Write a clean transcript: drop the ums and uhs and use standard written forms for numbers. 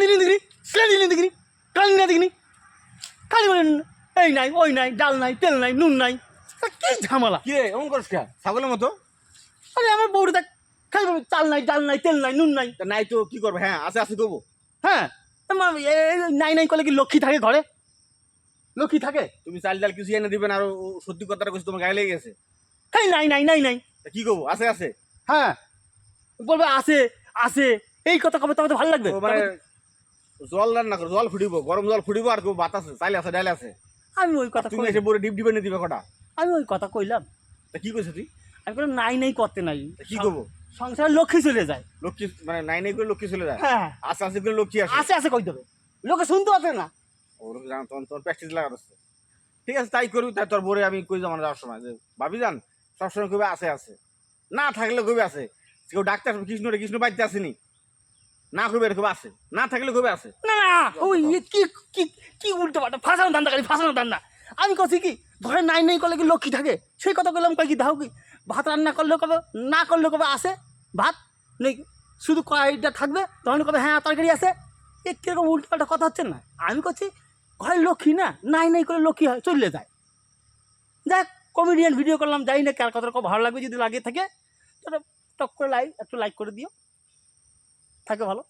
দিলেন দেখিনি, ছেড়ে দিলেন দেখিনি, কালি না দেখিনি, খালি বলেন এই নাই ওই নাই, ডাল নাই, তেল নাই, নুন নাই, কি ঝামেলা। কি রে এমন করিস কে ছাগলের মতো? আরে আমার বউটা দেখ খালি বলবে চাল নাই, ডাল নাই, তেল নাই, নুন নাই। তা নাই তো কি করবে? হ্যাঁ আছে আছে করবো। হ্যাঁ নাই নাই করলে কি লক্ষ্মী থাকে ঘরে? লক্ষ্মী থাকে? তুমি চাল ডাল কিছু এনে দিবেন আর ও সত্যি কথাটা কইছে তোমার গায়ে লেগে গেছে। এই নাই নাই নাই নাই। তা কি করবো? আছে আছে। হ্যাঁ বলবে আছে আছে, এই কথা কবে তবে তো ভালো লাগবে। ও মানে জল রান্না করো, জল ফুটিব, গরম জল ফুটিব আর কেউ ভাত আছে, চাল আছে, ডাল আছে। আমি ওই কথা তুমি এসে বলে ডিপ ডিপ এনে দিবে কটা? আমি ওই কথা কইলাম। তা কি কইছ তুই? আমি বললাম নাই নাই করতে নাই, তা কি করবো? সংসারে লক্ষ্মী চলে যায়। লক্ষ্মী মানে নাই নাই করে লক্ষ্মী চলে যায়? হ্যাঁ আস্তে আস্তে করে লক্ষ্মী আসে। আছে আছে কই দেবে, লোকে শুনতে পাচ্ছে না। ওর জান তোর প্র্যাকটিস লাগাচ্ছে। ঠিক আছে তাই করবি। তাই তোর বরে আমি কই যাবো যাওয়ার সময় যে ভাবি যান সবসময় কবে আছে আছে, না থাকলে কবে আছে। কেউ ডাক্তার কৃষ্ণ রে কৃষ্ণ বাড়িতে আসেনি, না কবে কবে আছে, না থাকলে কবে আছে। না না ওই কি কি কি উল্টো পাল্টা ফাঁসানো ধান্দা খালি ফাঁসানো ধান্দা। আমি কছি কি ঘরে নাই নাই করলে কি লক্ষ্মী থাকে, সেই কথা বললাম। কয় কি দাও কি ভাত রান্না করলেও কবে, না করলেও কবে আসে ভাত নেই, শুধু কড়াইটা থাকবে তখন কবে হ্যাঁ তরকারি আছে। এ কিরকম উল্টো পাল্টা কথা হচ্ছে না? আমি করছি ঘরে লক্ষ্মী না, নাই নাই করে লক্ষ্মী হয় চলে যায়। যাক কমেডিয়ান ভিডিও করলাম, যাই না কার কথাটা খুব ভালো লাগবে, যদি লাগে থাকে তো টক করে একটু লাইক করে দিও, থাকে ভালো।